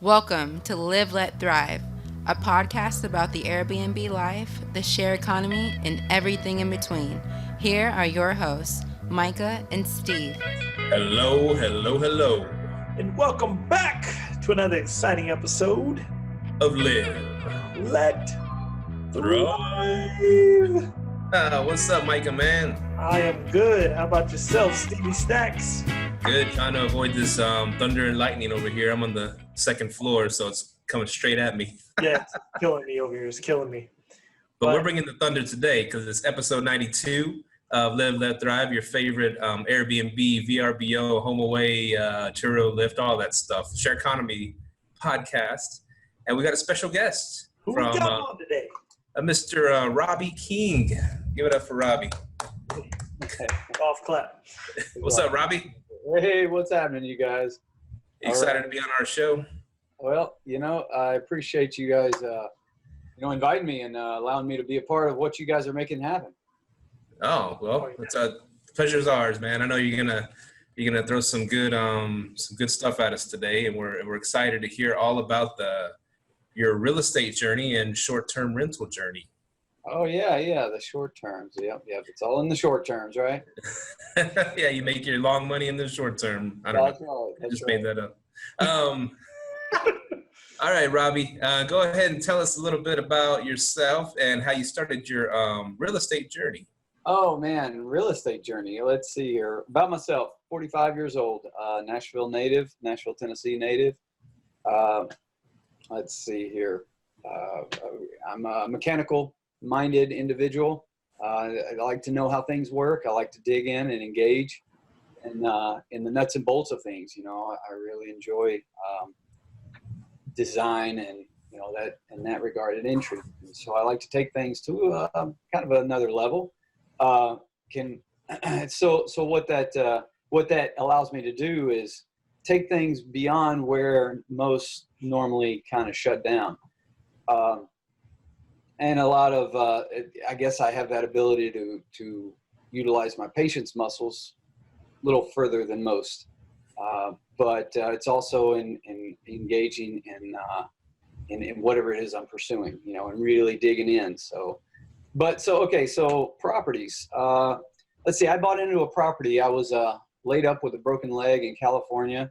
Welcome to Live, Let Thrive, a podcast about the Airbnb life, the share economy, and everything in between. Here are your hosts, Myka and Steve. Hello, hello, hello And welcome back to another exciting episode of Live, Let Thrive. What's up, Myka, man? I am good. How about yourself, Stevie Stacks? Good. Trying to avoid this thunder and lightning over here. I'm on the second floor, so it's coming straight at me. Yeah, it's killing me over here. It's killing me. But we're bringing the thunder today because it's episode 92 of Live, Let Thrive, your favorite Airbnb, VRBO, HomeAway, Turo, Lyft, all that stuff. Share economy podcast. And we got a special guest Who from we got on today? Mr. Robbie King. Give it up for Robbie. Okay, off clap. What's up, Robbie? Hey, what's happening, you guys? Excited to be on our show. Well, I appreciate you guys, inviting me and allowing me to be a part of what you guys are making happen. Oh, well, it's a pleasure's ours, man. I know you're gonna throw some good stuff at us today, and we're excited to hear all about your real estate journey and short-term rental journey. Oh yeah, the short terms. Yep. It's all in the short terms, right? Yeah, you make your long money in the short term. I don't know. Right. I just made that up. All right, Robbie, go ahead and tell us a little bit about yourself and how you started your real estate journey. Oh man, real estate journey. Let's see here. About myself, 45 years old, Nashville Tennessee native. Let's see here. I'm a mechanical-minded individual. I like to know how things work. I like to dig in and engage in the nuts and bolts of things. I really enjoy design and that in that regard and intrigue. So I like to take things to kind of another level. So what that allows me to do is take things beyond where most normally kind of shut down. And a lot of, I guess I have that ability to utilize my patience muscles a little further than most. But it's also in engaging in whatever it is I'm pursuing, and really digging in. So properties. Let's see, I bought into a property. I was laid up with a broken leg in California,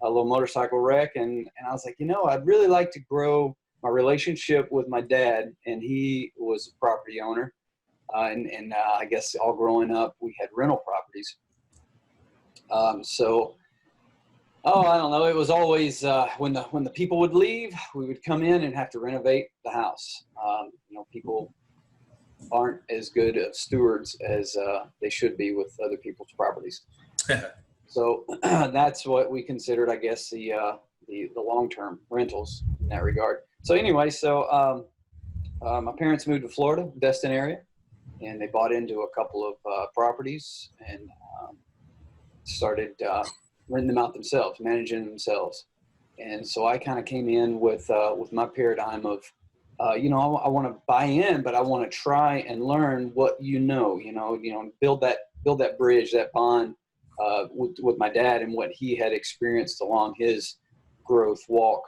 a little motorcycle wreck. And I was like, I'd really like to grow my relationship with my dad, and he was a property owner. I guess all growing up, we had rental properties. I don't know. It was always when the people would leave, we would come in and have to renovate the house. People aren't as good of stewards as they should be with other people's properties. So that's what we considered, I guess, the long-term rentals in that regard. So anyway, my parents moved to Florida, Destin area, and they bought into a couple of properties and started renting them out themselves, managing themselves. And so I kind of came in with my paradigm of, I want to buy in, but I want to try and learn what build that bridge, that bond with my dad and what he had experienced along his growth walk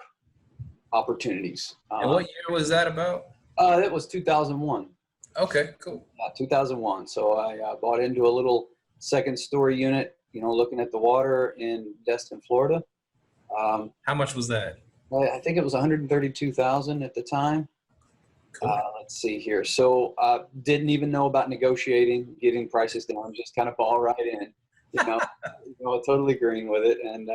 opportunities. And what year was that about? That was 2001. Okay, cool. 2001. So I bought into a little second-story unit, looking at the water in Destin, Florida. How much was that? I think it was $132,000 at the time. Cool. Let's see here. So didn't even know about negotiating, getting prices down, just kind of fall right in, totally agreeing with it. And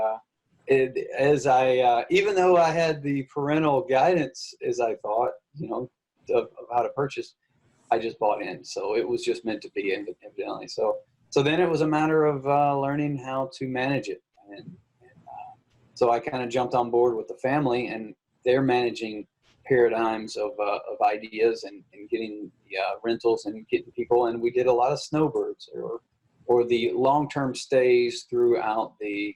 even though I had the parental guidance, as I thought, of how to purchase, I just bought in. So it was just meant to be, evidently. So then it was a matter of learning how to manage it. And so I kind of jumped on board with the family, and they're managing paradigms of ideas and getting the rentals and getting people. And we did a lot of snowbirds or the long-term stays throughout the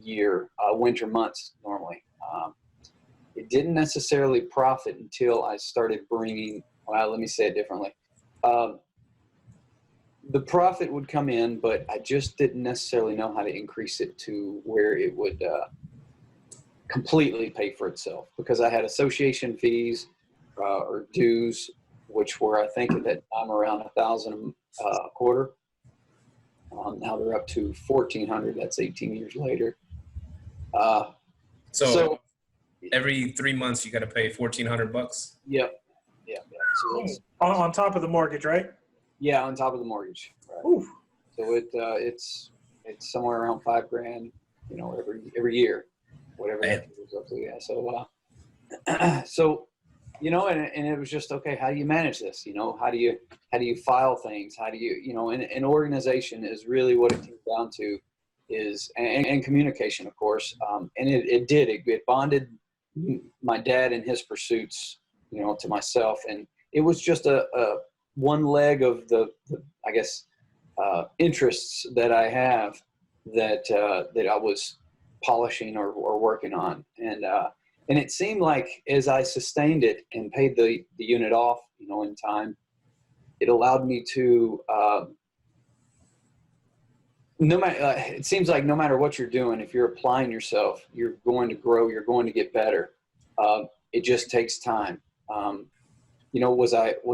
year, winter months normally. It didn't necessarily profit until I started bringing, well, let me say it differently. The profit would come in, but I just didn't necessarily know how to increase it to where it would completely pay for itself, because I had association fees or dues, which were, I think at that time, around $1,000 a quarter. Now they're up to $1,400. That's 18 years later. So every 3 months you got to pay $1,400. Yep. So On top of the mortgage, right? yeah, on top of the mortgage. Right. Ooh. So it's somewhere around $5,000, every year, whatever that goes up to. Yeah. So so and it was just, okay, how do you manage this? How do you file things? How do you and an organization is really what it comes down to, is and communication, of course. And it bonded my dad and his pursuits, to myself, and it was just a one leg of the I guess interests that I have that I was polishing or working on, and it seemed like as I sustained it and paid the unit off, in time, it allowed me to it seems like no matter what you're doing, if you're applying yourself, you're going to grow, you're going to get better. It just takes time. Was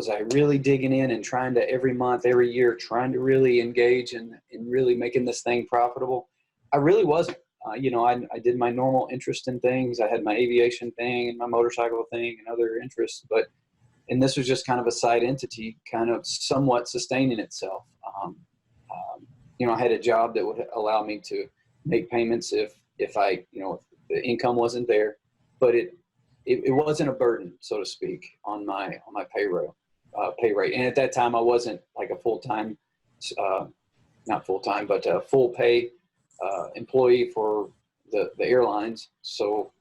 I really digging in and trying to every month, every year, trying to really engage in really making this thing profitable? I really wasn't. I did my normal interest in things. I had my aviation thing and my motorcycle thing and other interests, and this was just kind of a side entity, kind of somewhat sustaining itself. I had a job that would allow me to make payments if the income wasn't there, but it wasn't a burden, so to speak, on my pay rate. And at that time, I wasn't like a full-time, not full-time, but a full pay employee for the airlines. So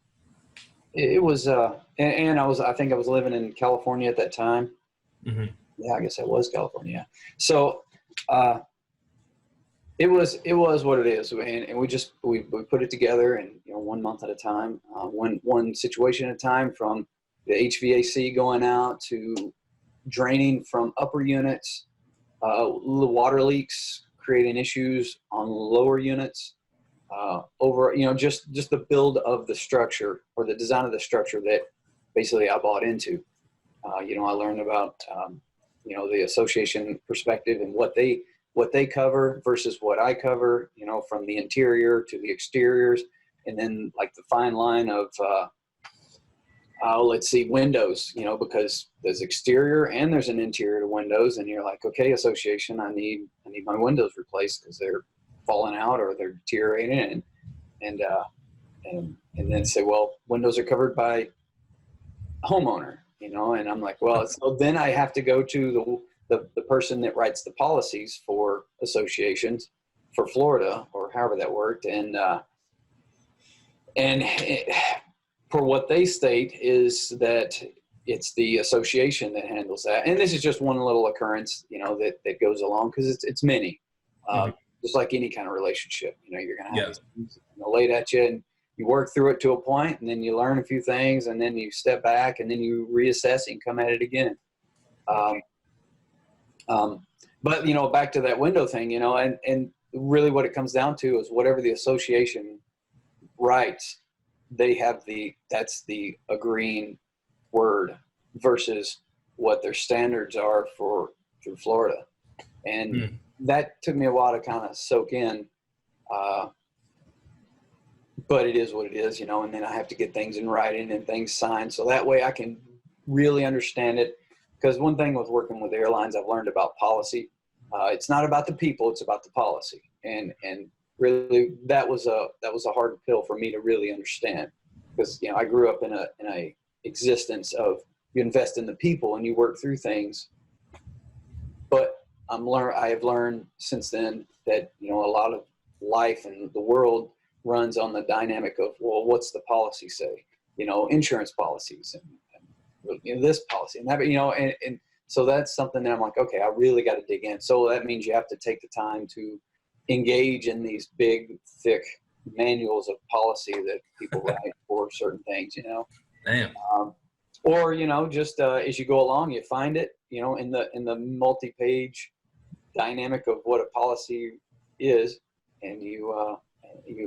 it was, and I think I was living in California at that time. Mm-hmm. Yeah, I guess I was California. So it was what it is, and we put it together, and 1 month at a time, one situation at a time, from the HVAC going out to draining from upper units, the water leaks creating issues on lower units, over just the build of the structure, or the design of the structure that basically I bought into. I learned about the association perspective and what they cover versus what I cover, from the interior to the exteriors, and then like the fine line of windows, because there's exterior and there's an interior to windows, and you're like, okay, association, I need my windows replaced because they're falling out or they're deteriorating, and then say, well, windows are covered by homeowner, and I'm like, well, so then I have to go to the person that writes the policies for associations for Florida, or however that worked, and for what they state is that it's the association that handles that. And this is just one little occurrence, that goes along, because it's many, just like any kind of relationship. You're going to have these things laid at you, and you work through it to a point, and then you learn a few things, and then you step back, and then you reassess and come at it again. But back to that window thing, and really what it comes down to is whatever the association writes, that's the agreeing word versus what their standards are through Florida. And that took me a while to kind of soak in. But it is what it is, and then I have to get things in writing and things signed, so that way I can really understand it. Because one thing with working with airlines, I've learned about policy. It's not about the people; it's about the policy. And really, that was a hard pill for me to really understand. Because I grew up in a existence of, you invest in the people and you work through things. But I have learned since then that a lot of life and the world runs on the dynamic of, well, what's the policy say? Insurance policies and this policy and that, and so that's something that I'm like, okay, I really got to dig in. So that means you have to take the time to engage in these big, thick manuals of policy that people write for certain things, Damn. Or, just as you go along, you find it, in the multi-page dynamic of what a policy is, and you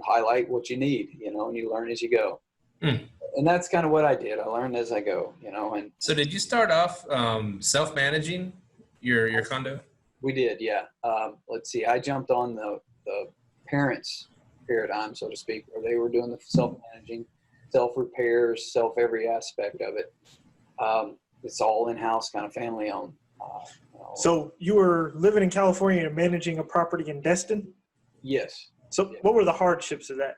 highlight what you need, and you learn as you go. And that's kind of what I did. I learned as I go, you know. And so did you start off self-managing your condo? we did, yeah. Let's see. I jumped on the parents' paradigm, so to speak, where they were doing the self-managing, self-repairs, self-every aspect of it. It's all in-house, kind of family-owned. So you were living in California and managing a property in Destin? Yes. So what were the hardships of that?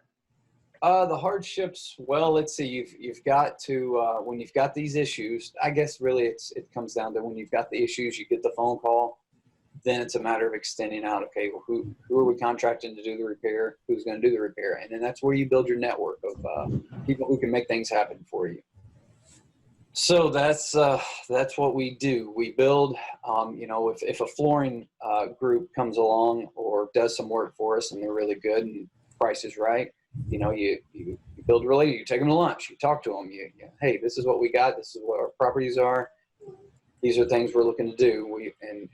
The hardships, well, let's see, you've got to, when you've got these issues, I guess really it comes down to when you've got the issues, you get the phone call, then it's a matter of extending out, okay, well, who are we contracting to do the repair? Who's going to do the repair? And then that's where you build your network of people who can make things happen for you. So that's what we do. We build, you know, if a flooring group comes along or does some work for us and they're really good and price is right, you know, you build a relationship, you take them to lunch, you talk to them, you hey, this is what we got, this is what our properties are, these are things we're looking to do. And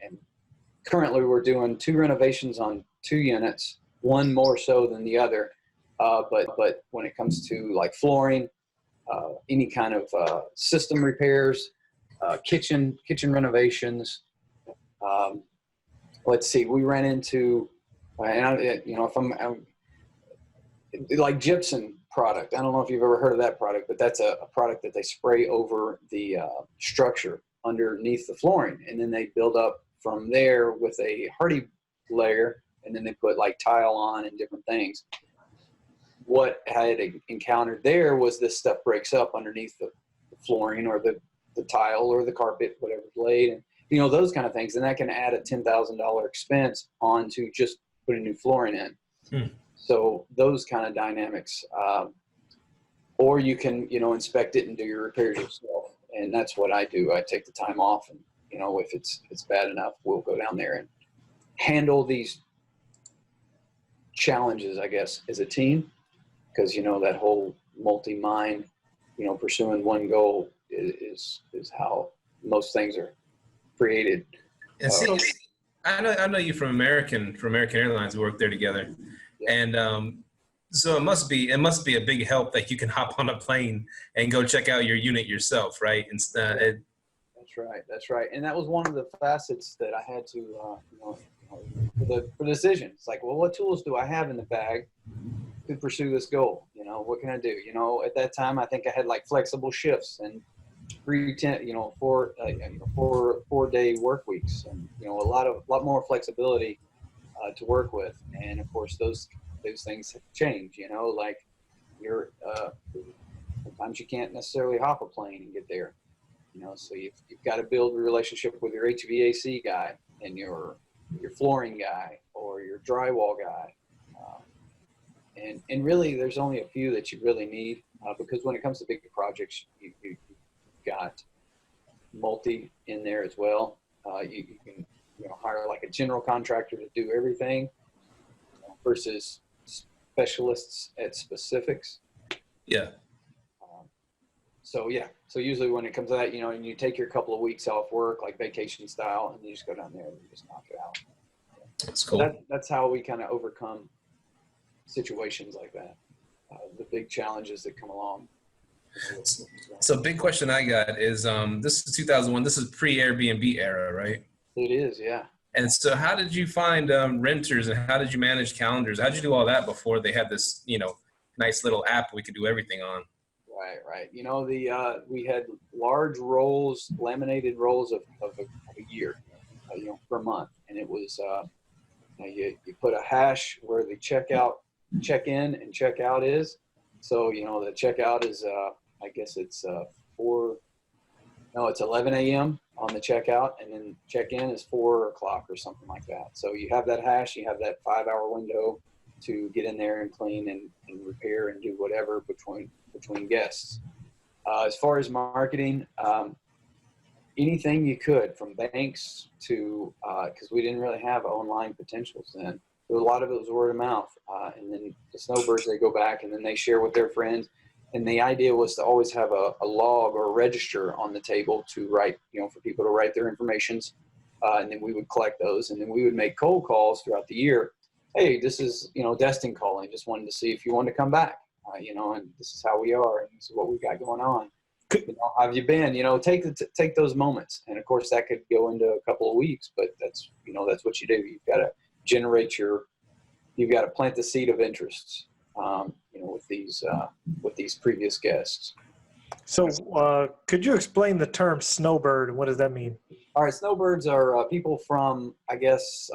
currently we're doing 2 renovations on 2 units, one more so than the other. But when it comes to like flooring, any kind of system repairs, kitchen renovations. Let's see, we ran into, you know, if I'm like gypsum product. I don't know if you've ever heard of that product, but that's a product that they spray over the structure underneath the flooring, and then they build up from there with a hardy layer, and then they put like tile on and different things. What I had encountered there was this stuff breaks up underneath the flooring or the tile or the carpet, whatever's laid, and you know, those kind of things. And that can add a $10,000 expense onto just putting new flooring in. So those kind of dynamics, or you can, you know, inspect it and do your repairs yourself. And that's what I do. I take the time off, and, you know, if it's bad enough, we'll go down there and handle these challenges, I guess, as a team. Because, you know, that whole multi-mind, you know, pursuing one goal is how most things are created. And see, I know you from American Airlines. We worked there together, yeah. And so it must be a big help that you can hop on a plane and go check out your unit yourself, right? That's right. And that was one of the facets that I had to, you know, for the decision. It's like, well, what tools do I have in the bag to pursue this goal? You know, what can I do? You know, at that time, I think I had like flexible shifts and 4-day work weeks, and, you know, a lot more flexibility to work with. And of course, those things have changed, you know, like you're, sometimes you can't necessarily hop a plane and get there, you know, so you've got to build a relationship with your HVAC guy and your flooring guy or your drywall guy. And really, there's only a few that you really need, because when it comes to big projects, you've got multi in there as well. You can, you know, hire like a general contractor to do everything, versus specialists at specifics. Yeah. So usually when it comes to that, you know, and you take your couple of weeks off work, like vacation style, and you just go down there and you just knock it out. That's cool. So that's how we kind of overcome situations like that, the big challenges that come along. So big question I got is, this is 2001. This is pre-Airbnb era, right? It is, yeah. And so how did you find renters, and how did you manage calendars? How did you do all that before they had this, you know, nice little app we could do everything on? Right. You know, we had large rolls, laminated rolls of a year, you know, per month. And it was, you put a hash where the check-in and check-out is. So, you know, the checkout is, I guess it's 11 a.m. on the checkout, and then check-in is 4 o'clock or something like that. So you have that hash, you have that 5-hour window to get in there and clean and repair and do whatever between guests. As far as marketing, anything you could, from banks to, because we didn't really have online potentials then. A lot of it was word of mouth, and then the snowbirds, they go back and then they share with their friends. And the idea was to always have a log or a register on the table to write, you know, for people to write their informations, and then we would collect those, and then we would make cold calls throughout the year. Hey, this is, you know, Destin calling. Just wanted to see if you wanted to come back. and this is how we are, and this is what we got going on. How have you been? Take those moments. And of course that could go into a couple of weeks, but that's what you do. You've got to you've got to plant the seed of interests, with these previous guests. So could you explain the term snowbird? What does that mean? All right. Snowbirds are people from, I guess,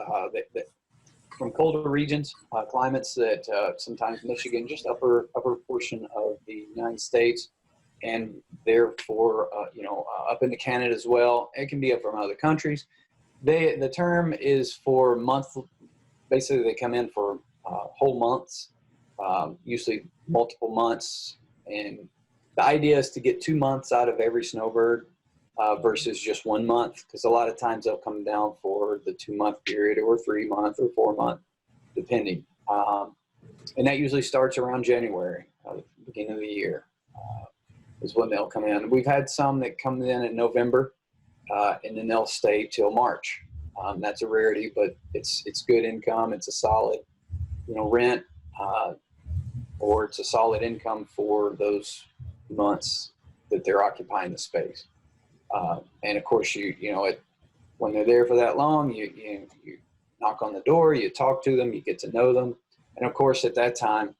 from colder regions, climates that sometimes Michigan, just upper portion of the United States, and therefore, up into Canada as well. It can be up from other countries. The term is for month. Basically, they come in for whole months, usually multiple months. And the idea is to get 2 months out of every snowbird versus just 1 month, because a lot of times they'll come down for the 2 month period or 3 month or 4 month, depending. And that usually starts around January, the beginning of the year. Is when they'll come in. We've had some that come in November, and then they'll stay till March. That's a rarity, but it's good income. It's a solid, rent, or it's a solid income for those months that they're occupying the space. And of course, when they're there for that long, you knock on the door, you talk to them, you get to know them, and of course, at that time,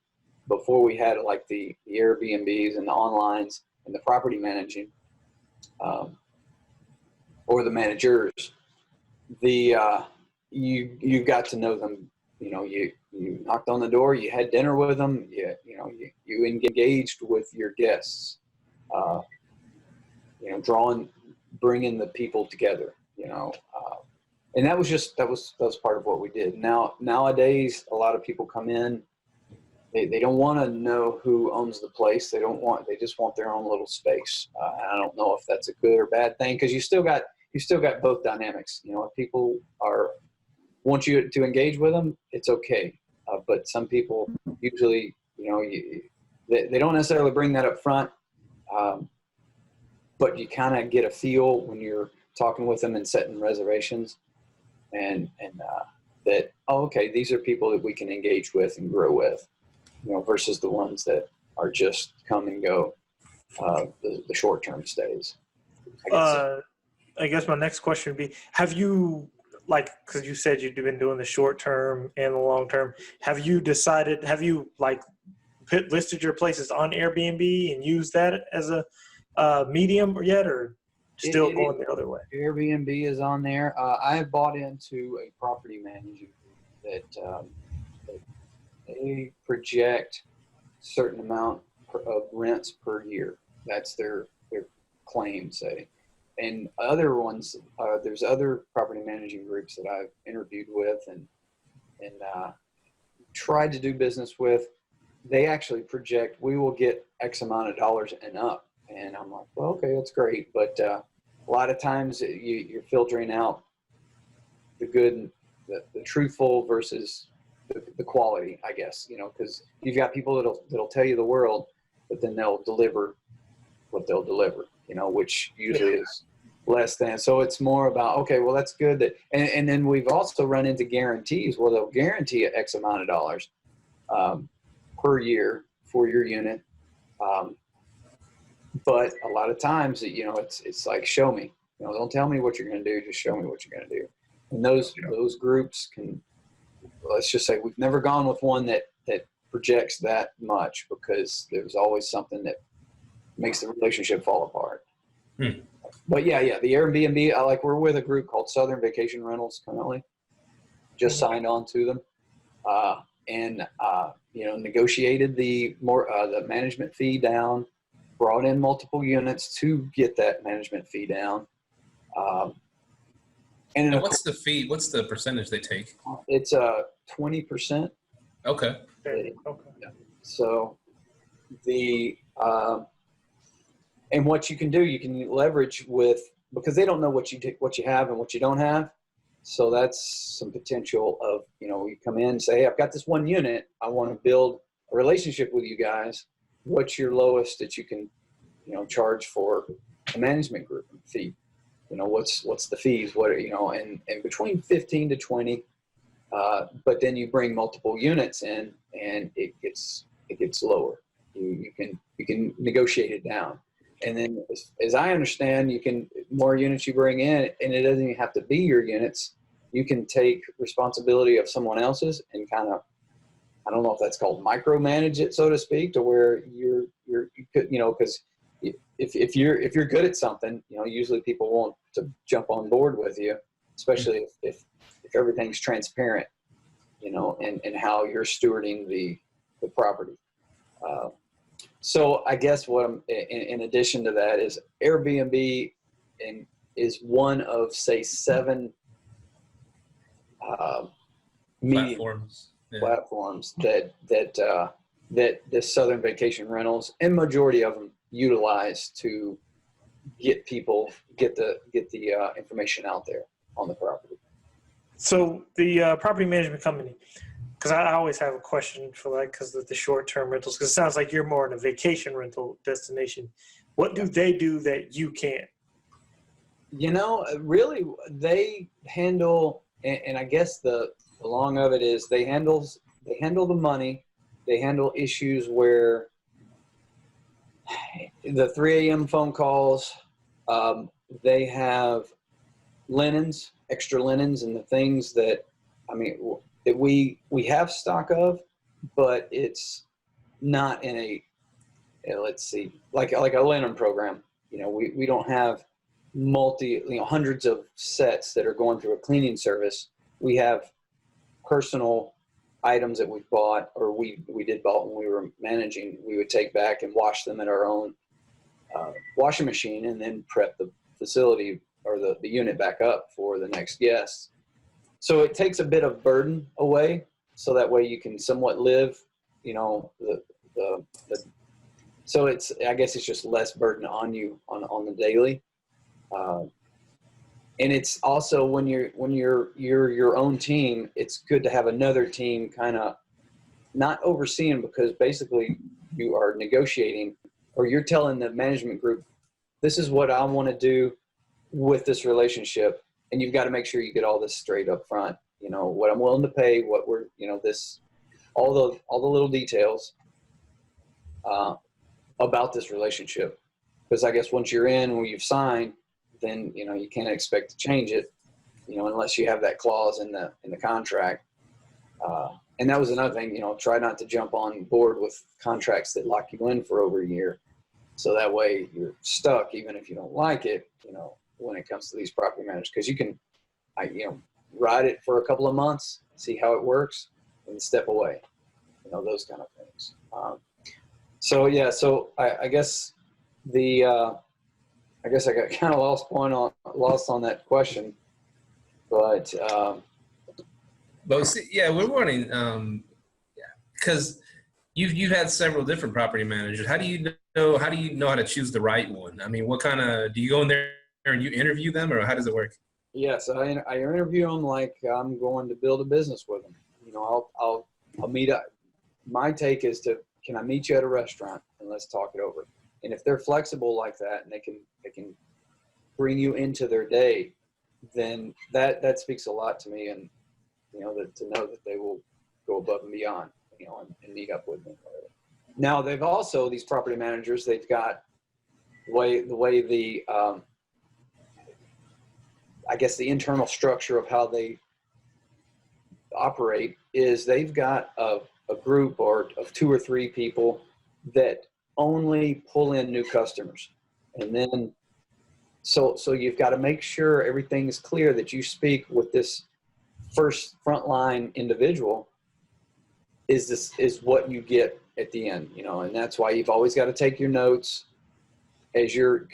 before we had like the Airbnbs and the onlines and the property managing, or the managers, you got to know them. You knocked on the door, you had dinner with them, you engaged with your guests, bringing the people together, and that was part of what we did. Nowadays, a lot of people come in. They don't want to know who owns the place. They just want their own little space. I don't know if that's a good or bad thing, because you still got both dynamics. If people want you to engage with them, it's okay. But some people usually, they don't necessarily bring that up front. But you kind of get a feel when you're talking with them and setting reservations, and that, okay, these are people that we can engage with and grow with. Versus the ones that are just come and go, the short-term stays. I guess my next question would be, have you, because you said you've been doing the short-term and the long-term, have you listed your places on Airbnb and used that as a medium yet, or still going the other way? Airbnb is on there. I have bought into a property manager that they project a certain amount of rents per year. That's their claim, say. And other ones, there's other property managing groups that I've interviewed with and tried to do business with. They actually project we will get X amount of dollars and up. And I'm like, well, okay, that's great. But a lot of times you're filtering out the good, the truthful versus the quality, I guess, because you've got people that'll tell you the world, but then they'll deliver what they'll deliver, which usually is less than. So it's more about, okay, well, that's good. And then we've also run into guarantees. Well, they'll guarantee X amount of dollars per year for your unit. But a lot of times, it's like, show me, don't tell me what you're going to do. Just show me what you're going to do. And those groups can, let's just say we've never gone with one that projects that much, because there's always something that makes the relationship fall apart. But yeah, the Airbnb, we're with a group called Southern Vacation Rentals currently, just signed on to them, and negotiated the management fee down, brought in multiple units to get that management fee down. And what's the fee? What's the percentage they take? It's 20%. Okay. Okay. Yeah. So and what you can do, you can leverage because they don't know what you have and what you don't have. So that's some potential of, you come in and say, hey, I've got this one unit. I want to build a relationship with you guys. What's your lowest that you can, charge for a management group fee? What's the fees? And between 15 to 20, but then you bring multiple units in and it gets lower. you can negotiate it down. And then as I understand, more units you bring in, and it doesn't even have to be your units. You can take responsibility of someone else's and kind of, I don't know if that's called micromanage it, so to speak, to where you could, because if you're good at something, usually people want to jump on board with you, especially if everything's transparent, and how you're stewarding the property. So I guess what I'm, in addition to that, is Airbnb is one of, say, 7 media platforms that the Southern Vacation Rentals and majority of them utilize to get the information out there on the property. So the property management company, because I always have a question for that, because of the short-term rentals, because it sounds like you're more in a vacation rental destination. What do they do that you can't? Really, they handle, and I guess the long of it is they handle the money. They handle issues where the 3 a.m. phone calls, they have linens, extra linens, and the things that, that we have stock of, but it's not in a, let's see, like a linen program. We don't have hundreds of sets that are going through a cleaning service. We have personal items that we've bought, or we did bought when we were managing. We would take back and wash them in our own washing machine, and then prep the facility or the unit back up for the next guest. So it takes a bit of burden away, so that way you can somewhat live, so I guess it's just less burden on you on the daily. And it's also when you're your own team, it's good to have another team kind of not overseeing, because basically you are negotiating, or you're telling the management group, this is what I want to do with this relationship. And you've got to make sure you get all this straight up front, what I'm willing to pay, what we're, all the little details about this relationship. Because I guess once you're in, when you've signed, then, you can't expect to change it, unless you have that clause in the contract. And that was another thing, try not to jump on board with contracts that lock you in for over a year. So that way you're stuck, even if you don't like it, when it comes to these property managers, because you can, ride it for a couple of months, see how it works, and step away, those kind of things. So I guess I got kind of lost on that question, but see, yeah, we're wondering, because you've had several different property managers. How do you know how to choose the right one? What kind of, do you go in there and you interview them, or how does it work? Yes, I interview them like I'm going to build a business with them. I'll meet up. My take is can I meet you at a restaurant and let's talk it over? And if they're flexible like that, and they can bring you into their day, then that speaks a lot to me, and to know that they will go above and beyond, and meet up with me. Now they've also, these property managers, they've got the way the I guess the internal structure of how they operate is they've got a group of 2 or 3 people that only pull in new customers. And then, so you've got to make sure everything is clear, that you speak with this first frontline individual is what you get at the end, and that's why you've always got to take your notes as you're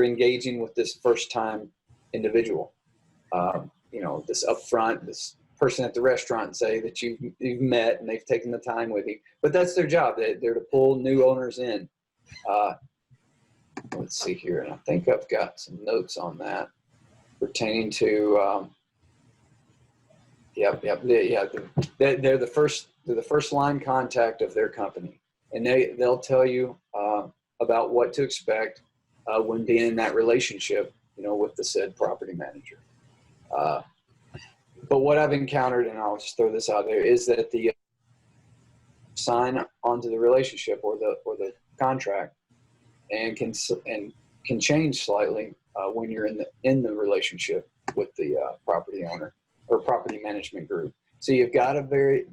engaging with this first time individual, this upfront, this person at the restaurant, say that you've met and they've taken the time with you, but that's their job. They're to pull new owners in. Let's see here, and I think I've got some notes on that pertaining to. They're the first line contact of their company, and they'll tell you about what to expect when being in that relationship, with the said property manager. But what I've encountered, and I'll just throw this out there, is that sign onto the relationship or the contract, and can change slightly when you're in the relationship with the property owner or property management group. So you've got to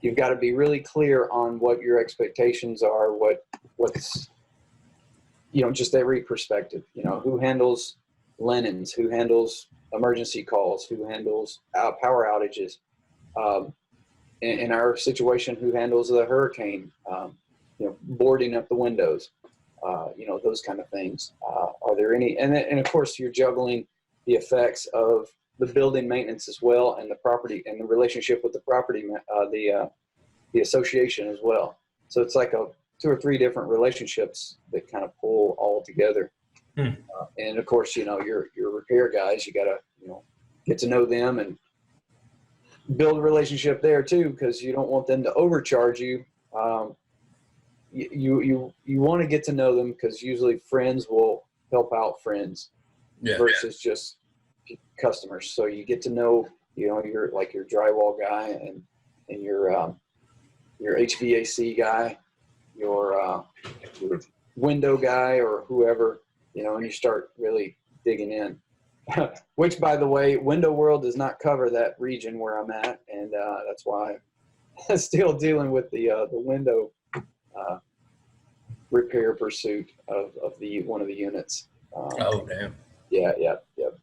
you've got to be really clear on what your expectations are, what's just every perspective. Who handles linens, who handles emergency calls, who handles power outages. In our situation, who handles the hurricane, boarding up the windows, those kind of things. Are there any, and of course you're juggling the effects of the building maintenance as well, and the property and the relationship with the property, the association as well. So it's like 2 or 3 different relationships that kind of pull all together. And of course, your repair guys, you got to, get to know them and build a relationship there too, because you don't want them to overcharge you. You want to get to know them, because usually friends will help out friends versus just customers. So you get to know, your drywall guy and your HVAC guy, your window guy or whoever, and you start really digging in. Which, by the way, Window World does not cover that region where I'm at, and that's why I'm still dealing with the window repair pursuit of one of the units. Oh, damn. Yeah.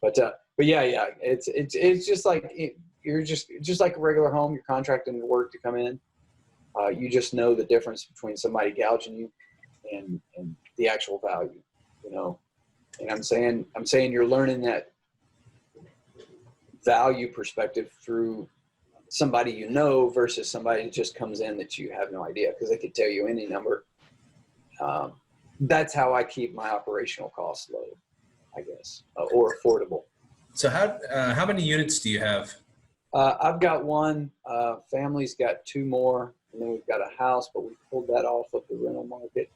But yeah, it's just like you're just like a regular home. You're contracting the work to come in. You just know the difference between somebody gouging you and the actual value, And I'm saying you're learning that value perspective through somebody versus somebody that just comes in that you have no idea, because they could tell you any number. That's how I keep my operational costs low, I guess, or affordable. So how many units do you have? I've got one. Family's got 2 more, and then we've got a house, but we pulled that off of the rental market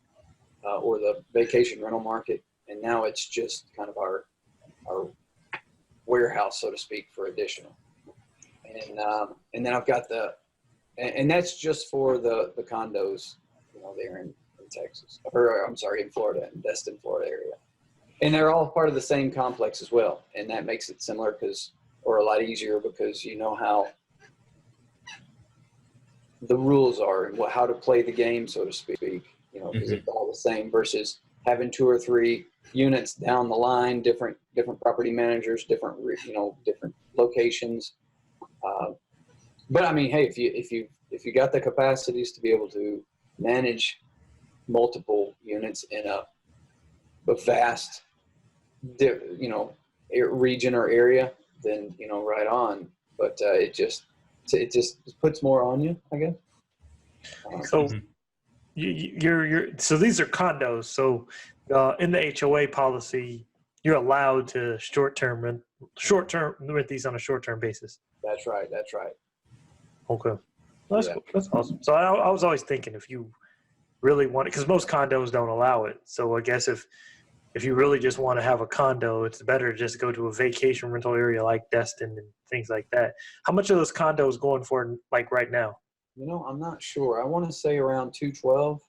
or the vacation rental market, and now it's just kind of our warehouse, so to speak, for additional. And then I've got and that's just for the condos, there in Texas, or I'm sorry, in Florida, in Destin, Florida area. And they're all part of the same complex as well. And that makes it similar or a lot easier, because you know how the rules are and how to play the game, so to speak, because it's all the same versus having 2 or 3 units down the line, different property managers, different locations. But I mean, hey, if you got the capacities to be able to manage multiple units in a vast, region or area, then right on. But it just puts more on you, I guess. So so these are condos. So in the HOA policy, you're allowed to short-term rent these on a short-term basis. That's right. Okay. That's cool. That's awesome. So I was always thinking, if you really want it, because most condos don't allow it. So I guess if you really just want to have a condo, it's better to just go to a vacation rental area like Destin and things like that. How much are those condos going for, like, right now? I'm not sure. I want to say around 212.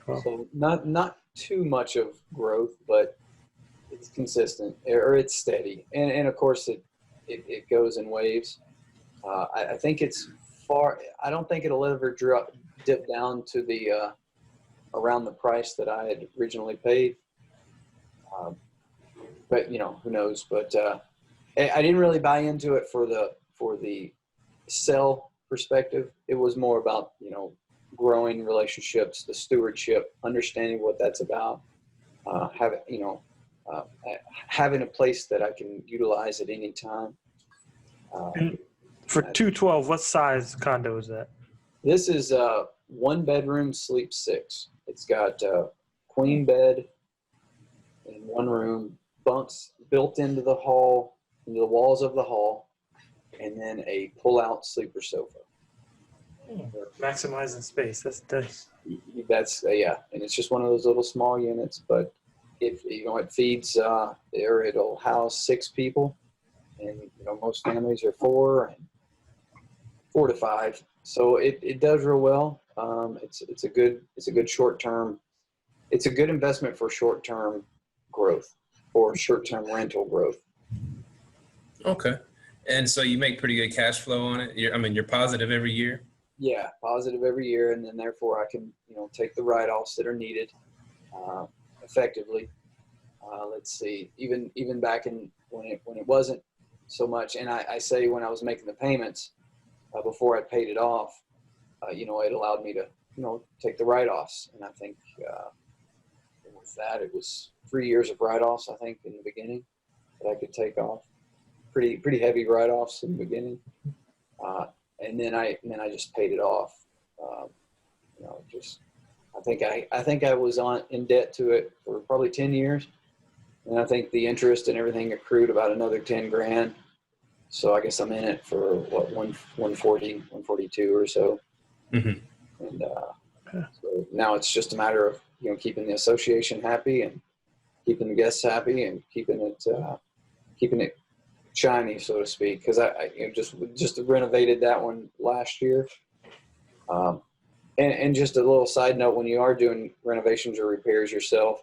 Wow. So not too much of growth, but it's consistent, or it's steady. And of course it goes in waves. I think it's I don't think it'll ever dip down to the around the price that I had originally paid. But who knows? But I didn't really buy into it for the sell perspective. It was more about growing relationships, the stewardship, understanding what that's about, having a place that I can utilize at any time. For 212, what size condo is that? This is 1 bedroom, sleep 6. It's got a queen bed in 1 room, bunks built into the walls of the hall, and then a pull-out sleeper sofa. Maximizing space. That's nice. That's yeah, and it's just one of those little small units, but if it feeds it'll house 6 people, and most families are 4 4 to 5. So it does real well. It's a good short-term. It's a good investment for short-term growth or short-term rental growth. Okay. And so you make pretty good cash flow on it. You're positive every year. Yeah, positive every year, and then therefore I can, take the write-offs that are needed effectively. Let's see, even back in when it wasn't so much, and I say when I was making the payments before I paid it off, it allowed me to, take the write-offs, and I think with that it was 3 years of write-offs. I think in the beginning that I could take off, pretty heavy write-offs in the beginning. And then I just paid it off. I think I was in debt to it for probably 10 years, and I think the interest and everything accrued about another 10 grand. So I guess I'm in it for 140, 142 or so. Mm-hmm. And so now it's just a matter of keeping the association happy and keeping the guests happy and keeping it shiny, so to speak, because I just renovated that one last year. And just a little side note, when you are doing renovations or repairs yourself,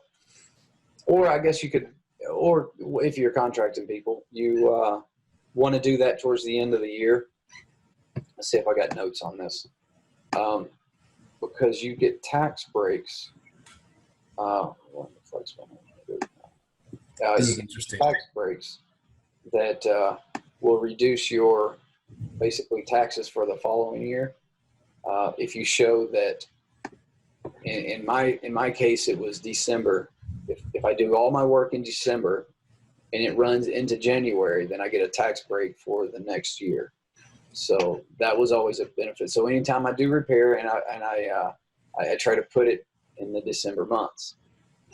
or I guess you could, or if you're contracting people, you want to do that towards the end of the year. Let's see if I got notes on this. Because you get tax breaks. Interesting. Tax breaks that will reduce your basically taxes for the following year. If you show that, in my case, it was December. If I do all my work in December and it runs into January, then I get a tax break for the next year. So that was always a benefit. So anytime I do repair and I try to put it in the December months.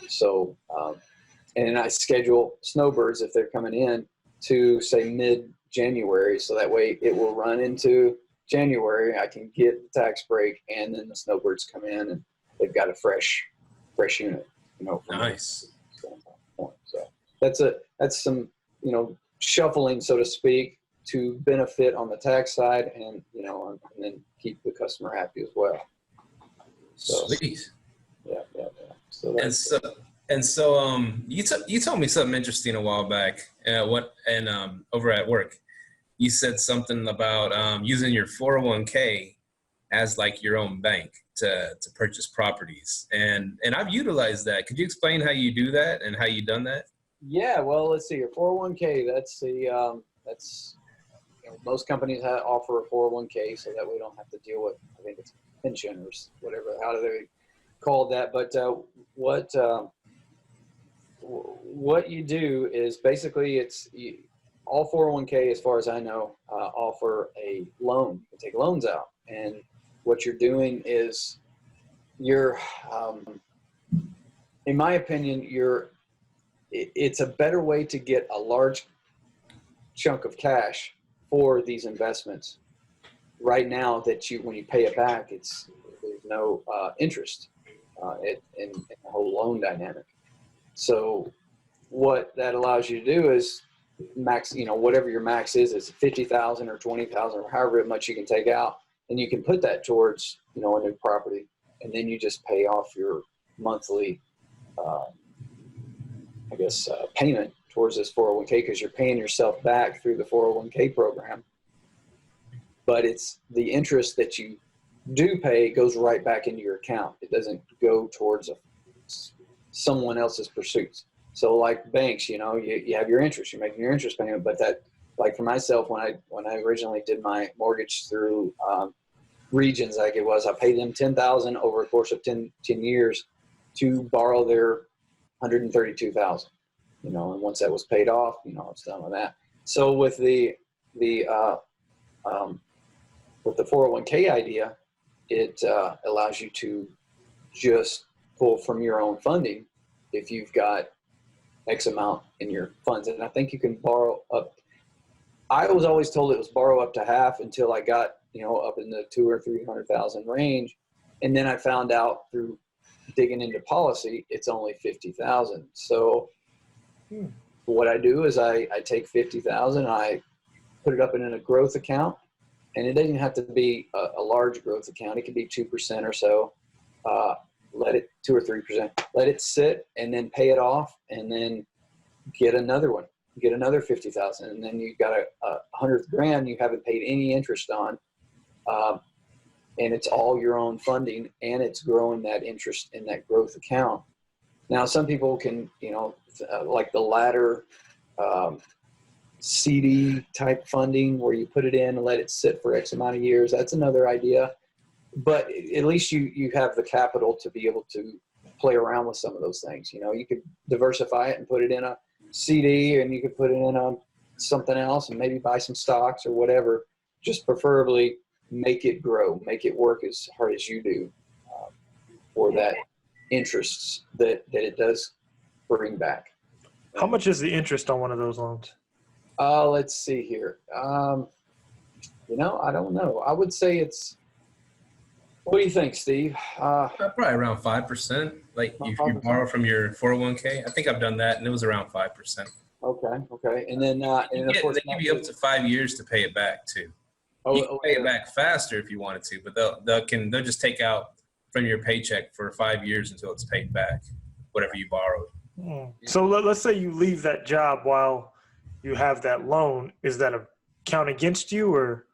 So and then I schedule snowbirds if they're coming in to say mid-January, so that way it will run into January. I can get the tax break, and then the snowbirds come in and they've got a fresh unit. Nice. So that's some shuffling, so to speak, to benefit on the tax side, and and then keep the customer happy as well. So, sweet. Yeah. So you told me something interesting a while back. Over at work, you said something about using your 401k as like your own bank to purchase properties, and I've utilized that. Could you explain how you do that and how you done that? Yeah, well, let's see. Your 401k, that's most companies offer a 401k, so that we don't have to deal with, I think it's pension or whatever. How do they call that? But what you do is basically all 401k, as far as I know, offer a loan. You take loans out, and what you're doing is in my opinion, it's a better way to get a large chunk of cash for these investments right now that when you pay it back, there's no interest in the whole loan dynamic. So what that allows you to do is max, whatever your max is, it's 50,000 or 20,000 or however much you can take out, and you can put that towards, a new property, and then you just pay off your monthly, payment towards this 401k, because you're paying yourself back through the 401k program. But it's the interest that you do pay goes right back into your account. It doesn't go towards someone else's pursuits. So like banks, you have your interest, you're making your interest payment, but that, like for myself, when I originally did my mortgage through Regions, like it was, I paid them $10,000 over a course of 10 years to borrow their $132,000. And once that was paid off, I was done with that. So with the 401k idea, it allows you to just pull from your own funding if you've got X amount in your funds. And I think you can borrow up. I was always told it was borrow up to half until I got, up in the 200,000 or 300,000 range. And then I found out through digging into policy, it's only 50,000. So what I do is I take 50,000, I put it up in a growth account, and it doesn't have to be a large growth account. It could be 2% or so. Let it 2 or 3%. Let it sit and then pay it off, and then get another one. Get another 50,000, and then you've got a $100,000 you haven't paid any interest on, and it's all your own funding, and it's growing that interest in that growth account. Now, some people can, like the ladder CD type funding where you put it in and let it sit for X amount of years. That's another idea, but at least you have the capital to be able to play around with some of those things. You could diversify it and put it in a CD, and you could put it in something else and maybe buy some stocks or whatever. Just preferably make it grow, make it work as hard as you do for that interests that it does bring back. How much is the interest on one of those loans? Let's see here. I don't know. I would say it's, what do you think, Steve? Probably around 5%. Like if you borrow from your 401k, I think I've done that, and it was around 5%. Okay. And then, and of course, they give you up to 5 years to pay it back too. You can pay it back faster if you wanted to, but they'll just take out from your paycheck for 5 years until it's paid back, whatever you borrowed. So let's say you leave that job while you have that loan. Is that a count against you, or?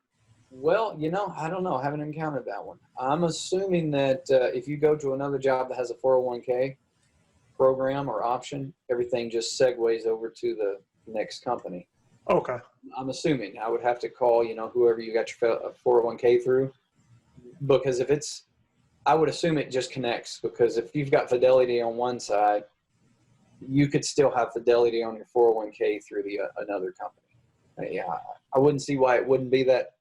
Well, I don't know. I haven't encountered that one. I'm assuming that if you go to another job that has a 401k program or option, everything just segues over to the next company. Okay. I'm assuming. I would have to call, whoever you got your 401k through, because I would assume it just connects, because if you've got Fidelity on one side, you could still have Fidelity on your 401k through another company. Yeah, I wouldn't see why it wouldn't be that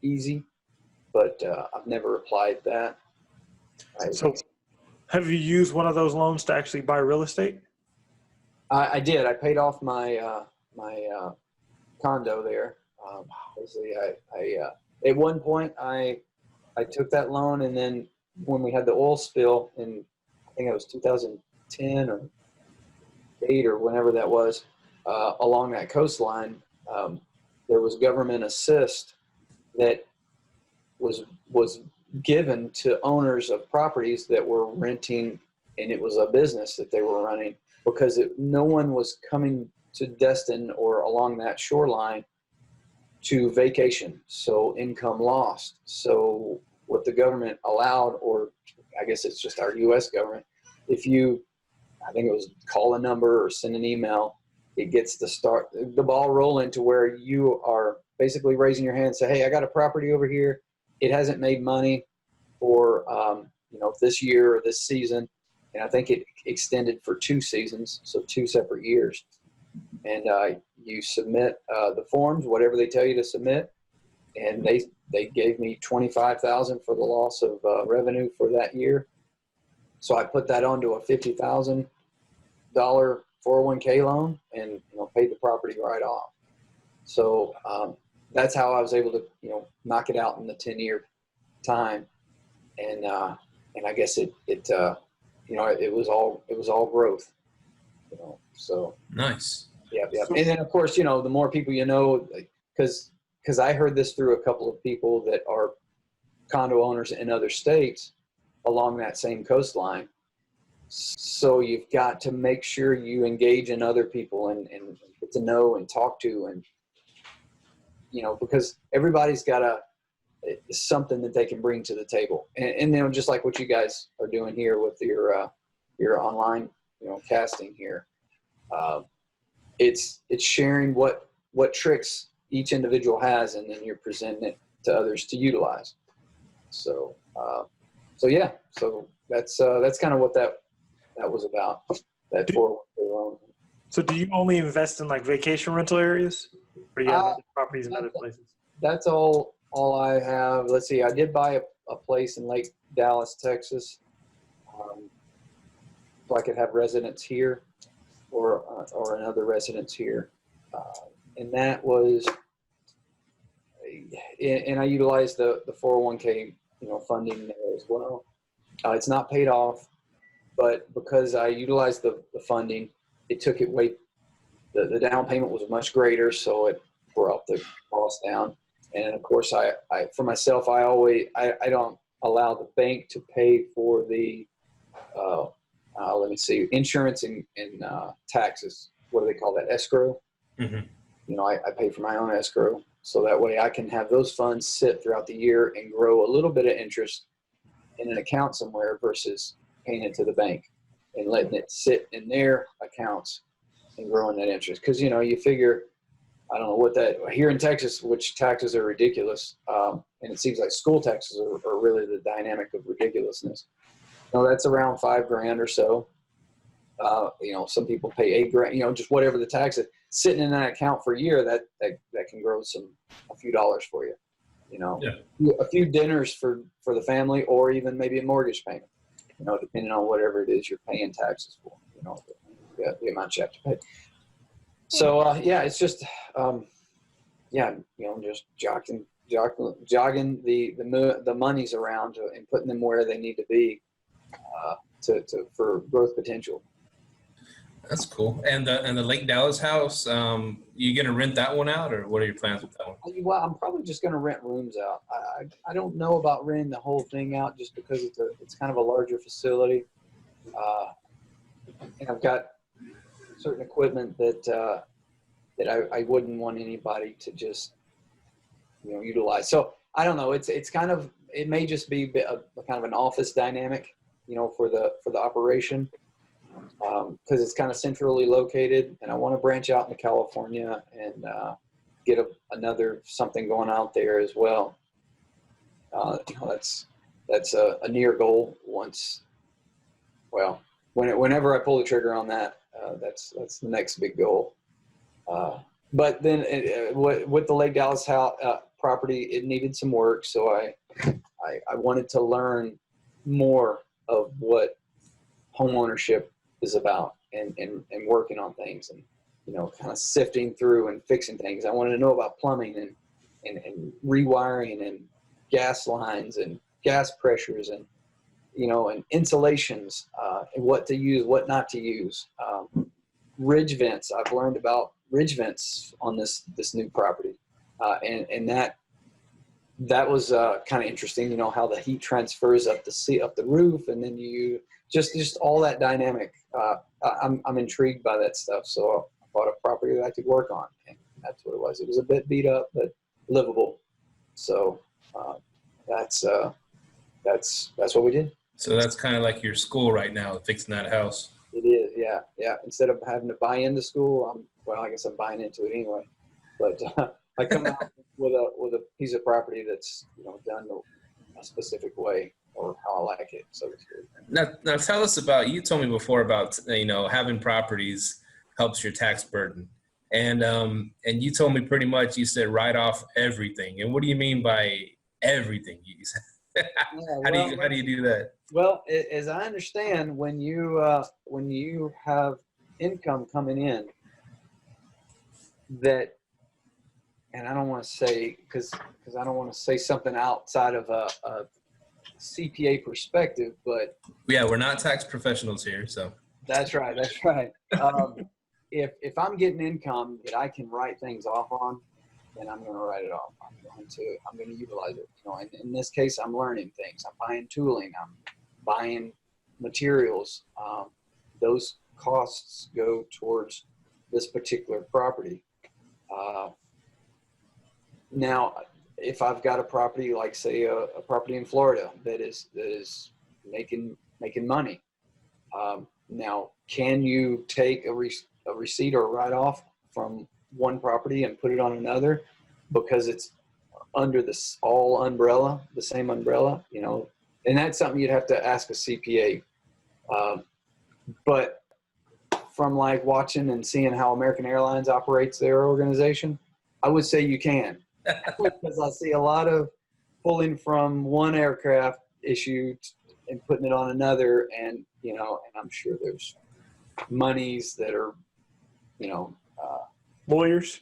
easy, but I've never applied that. So have you used one of those loans to actually buy real estate? I did. I paid off my condo there. At one point I took that loan, and then when we had the oil spill in, I think it was 2010 or 8 or whenever that was, along that coastline, there was government assist that was given to owners of properties that were renting, and it was a business that they were running, because no one was coming to Destin or along that shoreline to vacation, so income lost. So what the government allowed, or I guess it's just our U.S. government, if you, I think it was call a number or send an email, it gets the ball rolling to where you are basically raising your hand and say, hey, I got a property over here. It hasn't made money for, this year or this season. And I think it extended for 2 seasons, so 2 separate years. And you submit the forms, whatever they tell you to submit. And they gave me $25,000 for the loss of revenue for that year. So I put that onto a $50,000 401k loan and paid the property right off. So that's how I was able to knock it out in the 10-year time. And I guess it was all growth. So Nice. Yeah. And then of course, the more people because I heard this through a couple of people that are condo owners in other states along that same coastline. So you've got to make sure you engage in other people and get to know and talk to, and because everybody's got something that they can bring to the table, and just like what you guys are doing here with your online casting here, it's sharing what tricks each individual has, and then you're presenting it to others to utilize. So yeah, so that's kind of what that was about, that 401k loan. So do you only invest in like vacation rental areas, or do you have other properties in other places? That's all I have. Let's see, I did buy a place in Lake Dallas, Texas, so I could have residents here or another residence here. And that was, and I utilized the 401k, funding there as well. It's not paid off, but because I utilized the funding, it took it the down payment was much greater, so it brought the cost down. And of course, I for myself, I don't allow the bank to pay for the, let me see, insurance and taxes. What do they call that? Escrow. Mm-hmm. You know, I pay for my own escrow, so that way I can have those funds sit throughout the year and grow a little bit of interest in an account somewhere versus paying it to the bank and letting it sit in their accounts and growing that interest. Because, you know, you figure, I don't know what that, here in Texas, which taxes are ridiculous, and it seems like school taxes are really the dynamic of ridiculousness. You know, that's around $5,000 or so. You know, some people pay $8,000, you know, just whatever the tax is. Sitting in that account for a year, that can grow a few dollars for you. You know, yeah. A few dinners for the family, or even maybe a mortgage payment. You know, depending on whatever it is you're paying taxes for. You know, the amount you have to pay. So yeah, it's just yeah, you know, just jogging the monies around and putting them where they need to be for growth potential. That's cool. And the Lake Dallas house, you gonna rent that one out, or what are your plans with that one? Well, I'm probably just gonna rent rooms out. I don't know about renting the whole thing out just because it's kind of a larger facility, and I've got certain equipment that I wouldn't want anybody to just, you know, utilize. So I don't know. It's kind of, it may just be a kind of an office dynamic, you know, for the operation. Because it's kind of centrally located, and I want to branch out into California and get another something going out there as well. You know, that's a near goal. Whenever I pull the trigger on that, that's the next big goal. But then with the Lake Dallas house, property, it needed some work, so I wanted to learn more of what home ownership is about, and working on things, and, you know, kind of sifting through and fixing things. I wanted to know about plumbing and rewiring and gas lines and gas pressures, and, you know, and insulations, and what to use, what not to use. Ridge vents. I've learned about ridge vents on this new property, and that was kind of interesting. You know, how the heat transfers up the roof, and then you just all that dynamic. I'm intrigued by that stuff. So I bought a property that I could work on, and that's what it was. It was a bit beat up, but livable. So that's what we did. So that's kind of like your school right now, fixing that house. It is, yeah. Instead of having to buy into school, I guess I'm buying into it anyway. But I come out with a piece of property that's, you know, done a specific way, or how I like it, so to speak. Now tell us about, you told me before about, you know, having properties helps your tax burden. And you told me pretty much, you said write off everything. And what do you mean by everything? How do you do that? Well, as I understand, when you have income coming in that, and I don't want to say, because I don't want to say something outside of a CPA perspective, but yeah, we're not tax professionals here, so that's right. If I'm getting income that I can write things off on, then I'm going to write it off. I'm going to utilize it. You know, and in this case, I'm learning things. I'm buying tooling. I'm buying materials. Those costs go towards this particular property. Now, if I've got a property, like say a property in Florida that is making money, now can you take a receipt or a write-off from one property and put it on another because it's under the same umbrella, you know? And that's something you'd have to ask a CPA. But from like watching and seeing how American Airlines operates their organization, I would say you can. Because I see a lot of pulling from one aircraft issue and putting it on another, and, you know, and I'm sure there's monies that are, you know, Lawyers.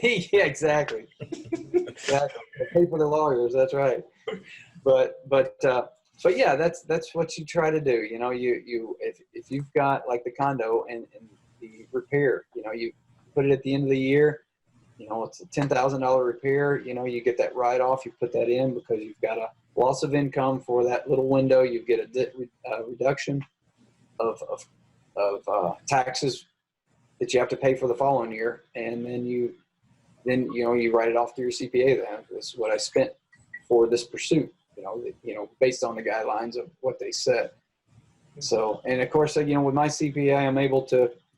Yeah, exactly. Exactly. They pay for the lawyers. That's right. But yeah, that's what you try to do. You know, if you've got like the condo and the repair, you know, you put it at the end of the year, it's a $10,000 repair. You get that write-off. You put that in because you've got a loss of income for that little window. You get a reduction of taxes that you have to pay for the following year, and then you write it off to your CPA. Then this is what I spent for this pursuit. Based on the guidelines of what they said. So, and of course, with my CPA,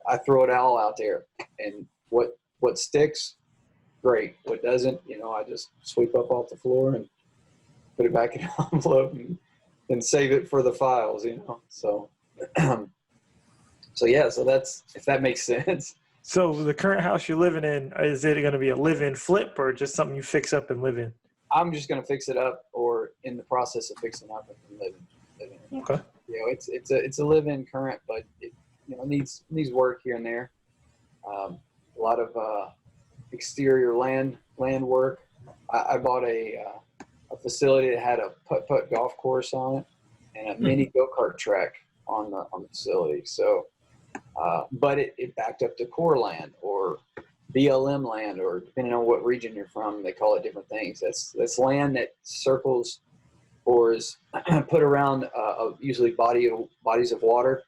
I throw it all out there, and what sticks, great. What doesn't, I just sweep up off the floor and put it back in an envelope and save it for the files, So, so that's, if that makes sense. So the current house you're living in, is it going to be a live-in flip or just something you fix up and live in? I'm just going to fix it up, or in the process of fixing up and living. Okay. It's a live-in current, but it needs work here and there. A lot of exterior land work. I bought a facility that had a putt-putt golf course on it and a mini go-kart track on the facility. So, but it backed up to core land or BLM land, or depending on what region you're from, they call it different things. That's land that circles or is put around usually bodies of water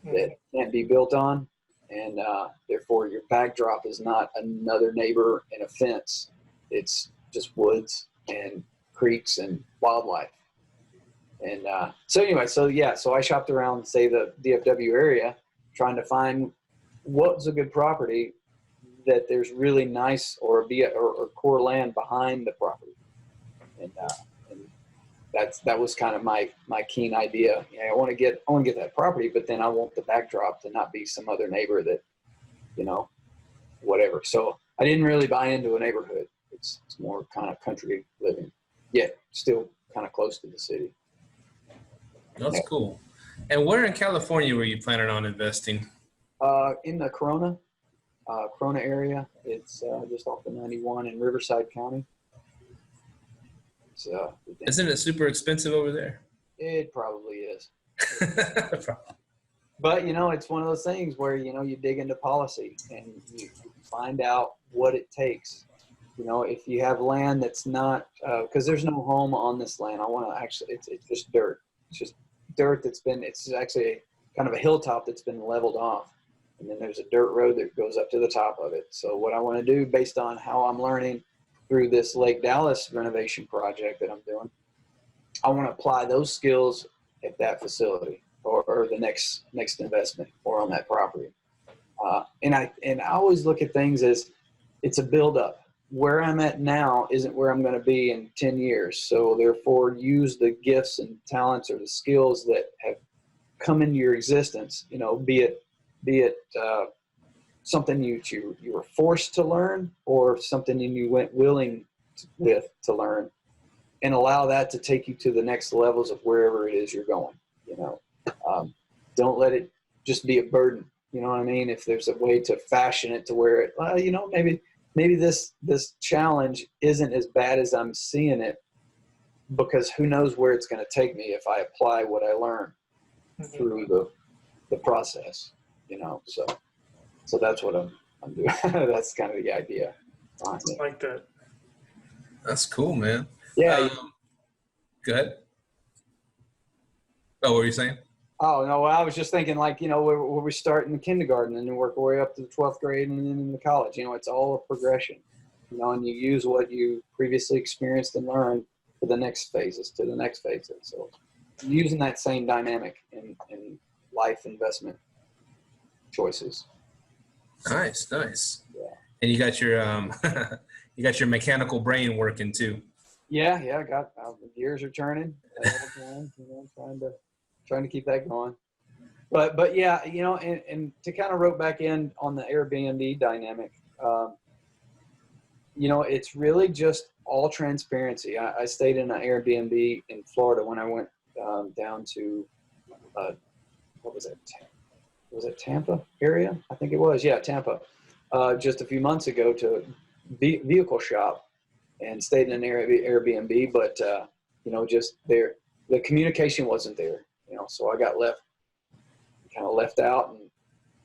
that can't be built on, and therefore your backdrop is not another neighbor and a fence. It's just woods and creeks and wildlife. And so I shopped around, say, the DFW area, trying to find what was a good property that there's really nice or core land behind the property, and that was kind of my keen idea. I want to get that property, but then I want the backdrop to not be some other neighbor that, whatever. So I didn't really buy into a neighborhood. It's more kind of country living, yet still kind of close to the city. That's cool. And where in California were you planning on investing? In the Corona area. It's just off the 91 in Riverside County. Isn't it super expensive over there? It probably is. But, it's one of those things where, you dig into policy and you find out what it takes. If you have land that's not, because there's no home on this land. It's just dirt. It's just dirt it's actually kind of a hilltop that's been leveled off. And then there's a dirt road that goes up to the top of it. So what I want to do, based on how I'm learning through this Lake Dallas renovation project that I'm doing, I want to apply those skills at that facility or the next investment or on that property. And I always look at things as it's a buildup. Where I'm at now isn't where I'm going to be in 10 years. So therefore, use the gifts and talents or the skills that have come into your existence, be it something you were forced to learn or something you went willing to learn, and allow that to take you to the next levels of wherever it is you're going. Don't let it just be a burden. You know what I mean? If there's a way to fashion it to where it, maybe this challenge isn't as bad as I'm seeing it, because who knows where it's going to take me if I apply what I learned through the process. So that's what I'm doing. That's kind of the idea. I like that. That's cool, man. Yeah. Go ahead. Oh, what were you saying? Oh, no, I was just thinking where we start in the kindergarten and then work our way up to the 12th grade and then in the college. It's all a progression, and you use what you previously experienced and learned to the next phases. So using that same dynamic in life investment choices. Nice. Yeah. And you got your mechanical brain working too. Yeah. I got the gears are turning. Trying to keep that going. But yeah, and to kind of rope back in on the Airbnb dynamic, it's really just all transparency. I stayed in an Airbnb in Florida when I went down to what was it? Was it Tampa area? I think it was. Yeah, Tampa. Just a few months ago to vehicle shop, and stayed in an Airbnb, but just there, the communication wasn't there. So I got left out, and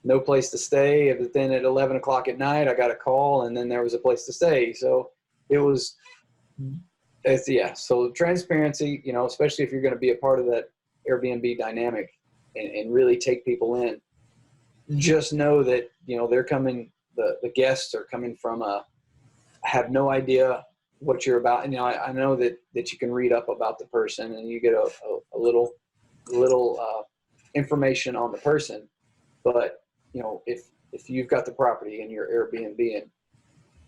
no place to stay. But then at 11 o'clock at night, I got a call, and then there was a place to stay. So so transparency, especially if you're going to be a part of that Airbnb dynamic and really take people in, just know that, they're coming, the guests are coming from have no idea what you're about. And, I know that you can read up about the person and you get a little information on the person, but, if you've got the property in your Airbnb and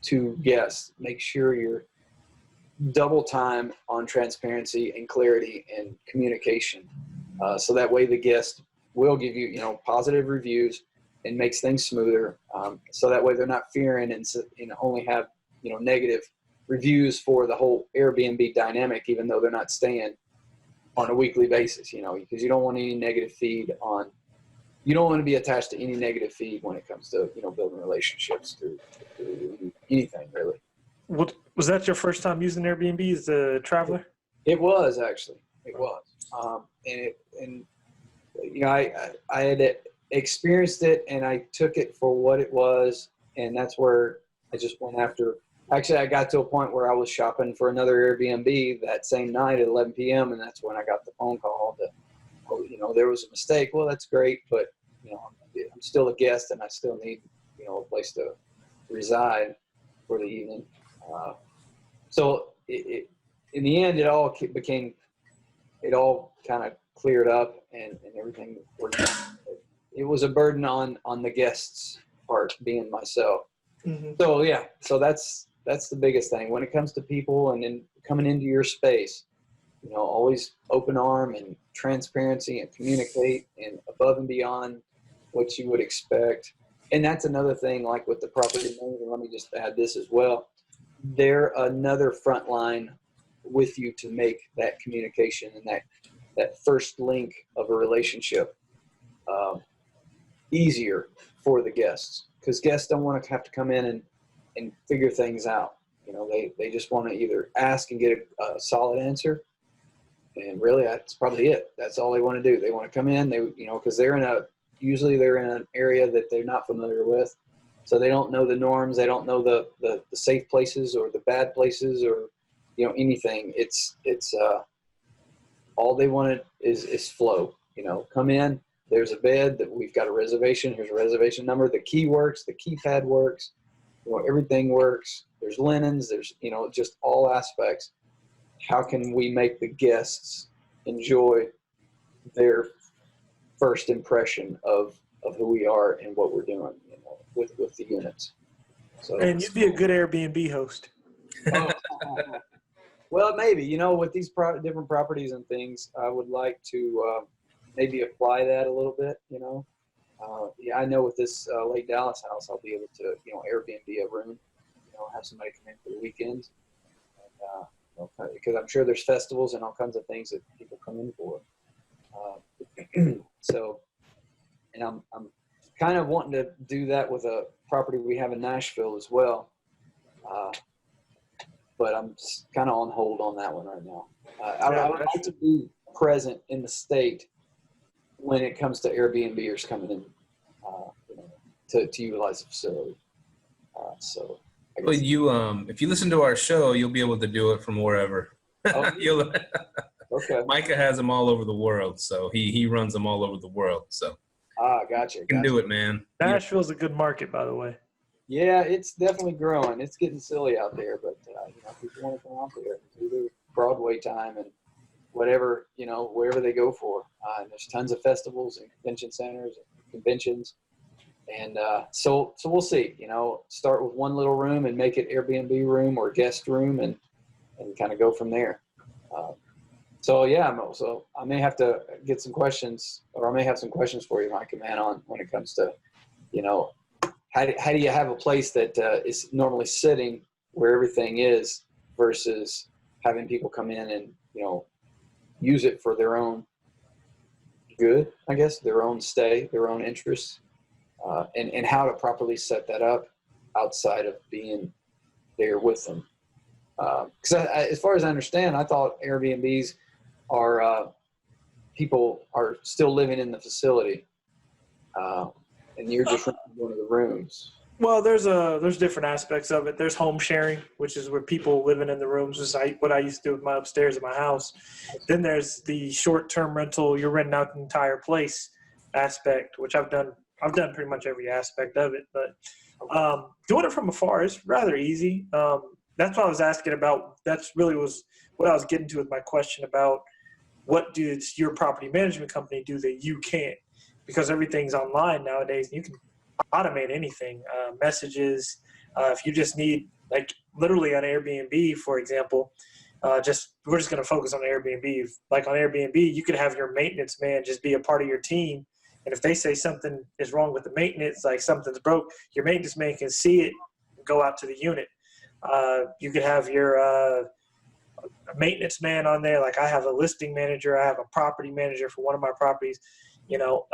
2 guests, make sure you're double time on transparency and clarity and communication. So that way the guest will give you, positive reviews and makes things smoother. So that way they're not fearing and only have, negative reviews for the whole Airbnb dynamic, even though they're not staying on a weekly basis, because you don't want any negative feed you don't want to be attached to any negative feed when it comes to, building relationships through anything really. What was that your first time using Airbnb as a traveler? It was actually. It was. I had experienced it and I took it for what it was, and that's where I just went after. Actually, I got to a point where I was shopping for another Airbnb that same night at 11 p.m. and that's when I got the phone call that, there was a mistake. Well, that's great, but I'm still a guest and I still need, a place to reside for the evening. So in the end, it all kind of cleared up and everything worked out. It was a burden on the guests' part, being myself. Mm-hmm. So yeah, so that's the biggest thing when it comes to people and then coming into your space. Always open arm and transparency and communicate and above and beyond what you would expect. And that's another thing, like with the property manager. Let me just add this as well. They're another front line with you to make that communication and that first link of a relationship easier for the guests, because guests don't want to have to come in and figure things out. They just want to either ask and get a solid answer, and really that's probably it. That's all they want to do. They want to come in, because usually they're in an area that they're not familiar with, so they don't know the norms. They don't know the safe places or the bad places or anything. It's all they want is flow. Come in. There's a bed that we've got a reservation. Here's a reservation number. The key works. The keypad works. Everything works. There's linens. There's just all aspects. How can we make the guests enjoy their first impression of who we are and what we're doing with the units? So, and you'd be a good Airbnb host. Well, maybe, with these different properties and things, I would like to maybe apply that a little bit, I know with this Lake Dallas house, I'll be able to, Airbnb a room, have somebody come in for the weekends. Because I'm sure there's festivals and all kinds of things that people come in for. So, and I'm kind of wanting to do that with a property we have in Nashville as well. But I'm kind of on hold on that one right now. I would like to be present in the state when it comes to Airbnbers coming in to utilize the facility. So, well, if you listen to our show, you'll be able to do it from wherever. Oh, Okay. Myka has them all over the world, so he runs them all over the world. So gotcha. You can do it, man. Nashville's a good market, by the way. Yeah, it's definitely growing. It's getting silly out there, but people want to come out there and do their Broadway time and whatever, wherever they go for. And there's tons of festivals and convention centers and conventions. And so we'll see, start with one little room and make it Airbnb room or guest room and kind of go from there. So I may have to get some questions, or I may have some questions for you, Myka, man, on when it comes to, how do you have a place that is normally sitting where everything is versus having people come in and, use it for their own good, I guess, their own stay, their own interests, and how to properly set that up outside of being there with them. Because as far as I understand, I thought Airbnbs are people are still living in the facility. and you're just renting one of the rooms. Well, there's different aspects of it. There's home sharing, which is where people living in the rooms, is what I used to do with my upstairs in my house. Then there's the short-term rental, you're renting out the entire place aspect, which I've done pretty much every aspect of it. But doing it from afar is rather easy. That's what I was asking about. That's really was what I was getting to with my question about what does your property management company do that you can't? Because everything's online nowadays. You can automate anything, messages. If you just need, like literally on Airbnb, for example, we're just going to focus on Airbnb. Like on Airbnb, you could have your maintenance man just be a part of your team. And if they say something is wrong with the maintenance, like something's broke, your maintenance man can see it and go out to the unit. You could have your maintenance man on there. Like I have a listing manager. I have a property manager for one of my properties. You know,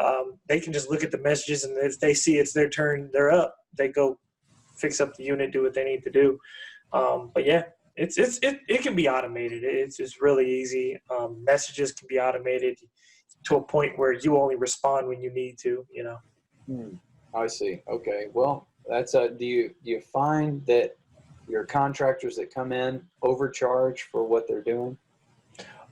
they can just look at the messages, and if they see it's their turn, they're up. They go fix up the unit, do what they need to do. But yeah, it can be automated. It's really easy. Messages can be automated to a point where you only respond when you need to. You know. I see. Okay. Well, that's do you find that your contractors that come in overcharge for what they're doing?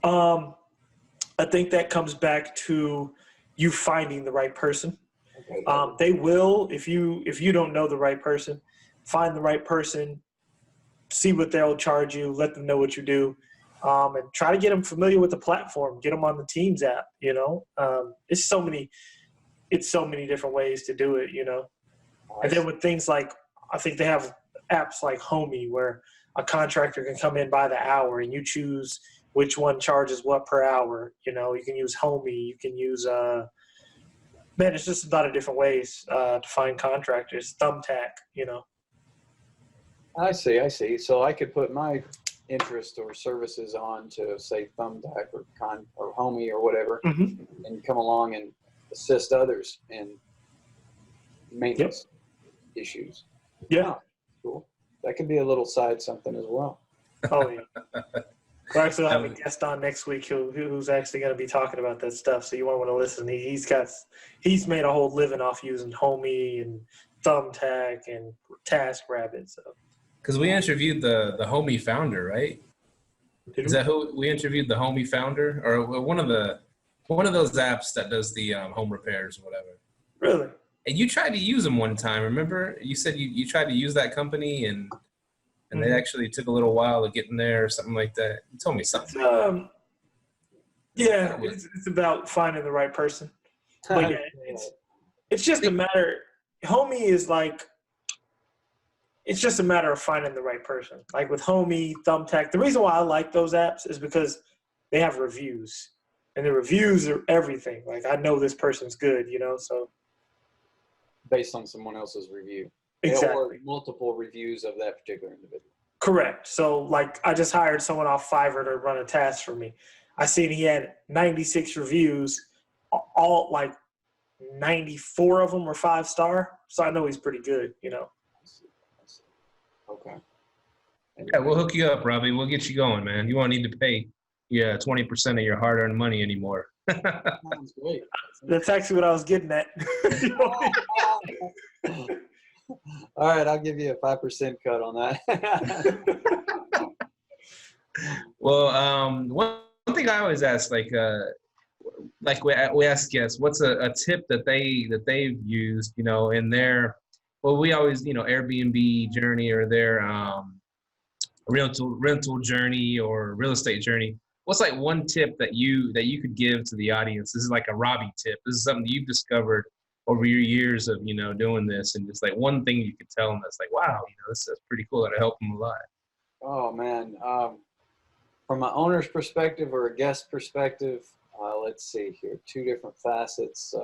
I think that comes back to you finding the right person. Okay. They will, if you don't know the right person, find the right person, see what they'll charge you, let them know what you do, and try to get them familiar with the platform, get them on the Teams app, you know. It's so many different ways to do it, you know. And then with things like, I think they have apps like Homey where a contractor can come in by the hour and you choose which one charges what per hour. You know, you can use Homey, you can use, man, it's just a lot of different ways to find contractors. Thumbtack, you know. I see. So I could put my interest or services on to say Thumbtack or Homey or whatever, and come along and assist others in maintenance issues. Yeah. Oh, cool. That could be a little side something as well. Oh, yeah. We're actually having a guest on next week who's actually going to be talking about that stuff. So you won't want to listen. He's made a whole living off using Homey and Thumbtack and TaskRabbit. So. Because we interviewed the Homey founder, right? Is that who we interviewed? The Homey founder, or one of those apps that does the home repairs or whatever. Really? And you tried to use them one time. Remember? You said you tried to use that company and they actually took a little while to get in there or something like that. You told me something. Yeah, it's about finding the right person. But yeah, it's just a matter. Homey is like, it's just a matter of finding the right person. Like with Homey, Thumbtack, the reason why I like those apps is because they have reviews. And the reviews are everything. Like, I know this person's good, you know, so. Based on someone else's review. Exactly. Or multiple reviews of that particular individual. Correct. So, like, I just hired someone off Fiverr to run a task for me. I seen he had 96 reviews, all like 94 of them were 5-star. So I know he's pretty good, you know. I see. Okay. Yeah, we'll hook you up, Robbie. We'll get you going, man. You won't need to pay 20% of your hard-earned money anymore. Sounds great. That's actually what I was getting at. All right, I'll give you a 5% cut on that. Well, one thing I always ask, like we ask guests, what's a tip that they've used, you know, in their, well, we always, you know, Airbnb journey or their rental journey or real estate journey. What's like one tip that you could give to the audience? This is like a Robbie tip. This is something you've discovered over your years of, you know, doing this, and just like one thing you could tell them that's like, wow, you know, that's pretty cool. That'll help them a lot. Oh man, from an owner's perspective or a guest perspective, let's see here, two different facets.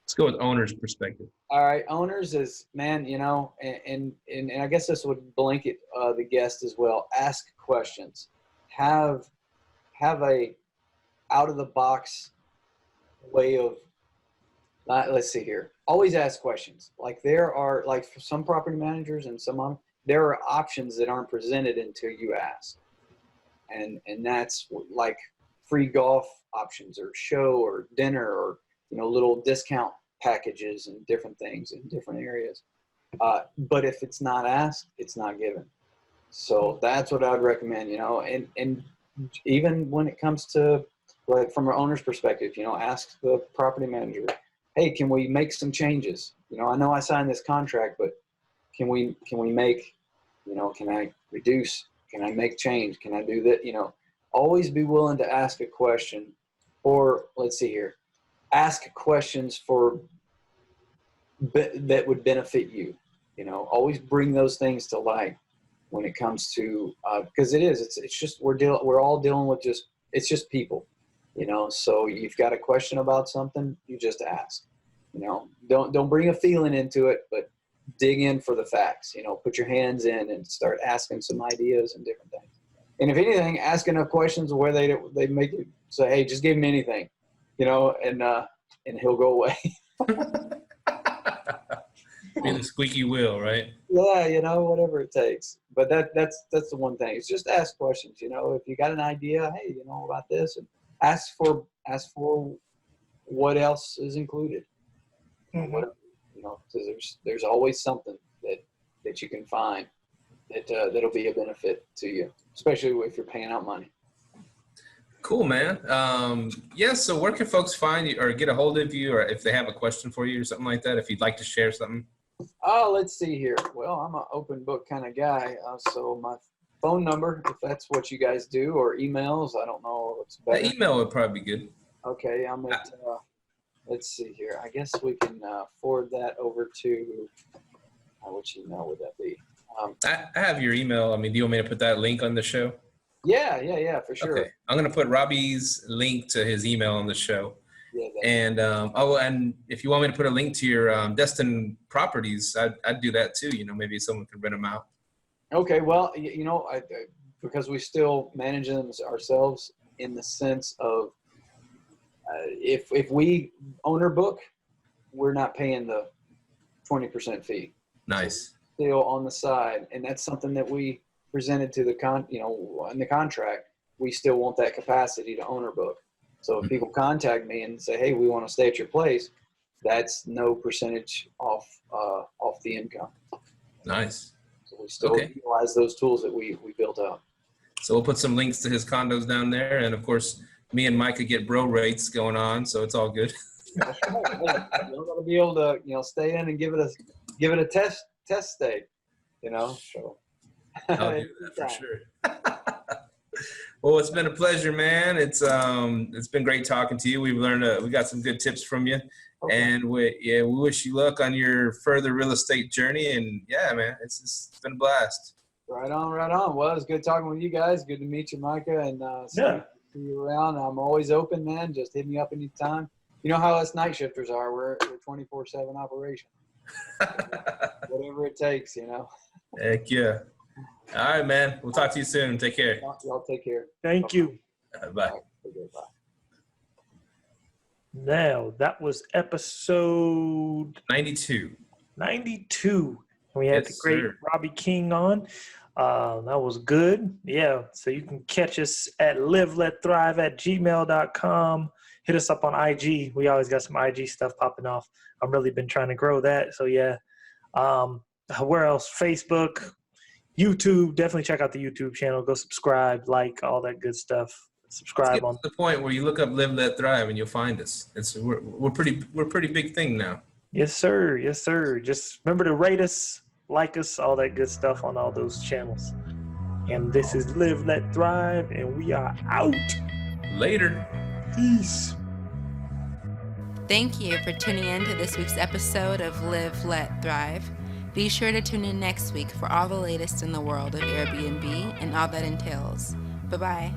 Let's go with owner's perspective. All right, owners is, man, you know, and I guess this would blanket the guest as well. Ask questions. Have a out of the box way of, let's see here. Always ask questions. Like there are, like for some property managers and some, there are options that aren't presented until you ask. And that's like free golf options or show or dinner or, little discount packages and different things in different areas. But if it's not asked, it's not given. So that's what I'd recommend, and even when it comes to, like, from an owner's perspective, ask the property manager, hey, can we make some changes? I know I signed this contract, but can we make, can I reduce? Can I make change? Can I do that? Always be willing to ask a question, or let's see here, ask questions that would benefit you. Always bring those things to light when it comes to, because it's just, we're all dealing with it's just people, so you've got a question about something, you just ask, don't bring a feeling into it, but dig in for the facts, put your hands in and start asking some ideas and different things. And if anything, ask enough questions where they make you say, hey, just give him anything, and he'll go away. Be the squeaky wheel, right? Yeah, whatever it takes. But that's the one thing. It's just ask questions. If you got an idea, hey, about this, and ask for what else is included. Mm-hmm. Because there's always something that you can find that'll be a benefit to you, especially if you're paying out money. Cool, man. So where can folks find you or get a hold of you, or if they have a question for you or something like that, if you'd like to share something? Oh, let's see here. Well, I'm an open book kind of guy. So my phone number, if that's what you guys do, or emails, I don't know what's better. The email would probably be good. Okay, I'm at, let's see here. I guess we can forward that over to, which email would that be? I have your email. Do you want me to put that link on the show? Yeah, for sure. Okay. I'm going to put Robbie's link to his email on the show. Yeah, and and if you want me to put a link to your Destin properties, I'd do that too. Maybe someone could rent them out. Okay, well, because we still manage them ourselves, in the sense of if we owner book, we're not paying the 20% fee. Nice. Still on the side, and that's something that we presented to the in the contract. We still want that capacity to owner book. So if people contact me and say, hey, we want to stay at your place, that's no percentage off the income. Nice. So we still utilize those tools that we built up. So we'll put some links to his condos down there, and of course, me and Myka get bro rates going on, so it's all good. That's right. Yeah. You're going to be able to stay in and give it a test stay. So I'll do that for sure. Well, it's been a pleasure, man. It's been great talking to you. We've learned we got some good tips from you, and we wish you luck on your further real estate journey. And yeah, man, it's been a blast. Right on. Well, it's good talking with you guys. Good to meet you, Myka, and see you around. I'm always open, man. Just hit me up anytime. You know how us night shifters are. We're 24/7 operation. Whatever it takes, Heck yeah. All right, man. We'll talk to you soon. Take care. Y'all take care. Thank you. Bye. Bye. Now, that was episode 92. 92. We had the great Robbie King on. That was good. Yeah, so you can catch us at liveletthrive@gmail.com. Hit us up on IG. We always got some IG stuff popping off. I've really been trying to grow that. So, yeah. Where else? Facebook, YouTube. Definitely check out the YouTube channel. Go subscribe, like, all that good stuff. Subscribe on the point where you look up Live Let Thrive and you'll find us. We're pretty big thing now. Yes, sir. Yes, sir. Just remember to rate us, like us, all that good stuff on all those channels. And this is Live Let Thrive, and we are out. Later. Peace. Thank you for tuning in to this week's episode of Live Let Thrive. Be sure to tune in next week for all the latest in the world of Airbnb and all that entails. Bye-bye.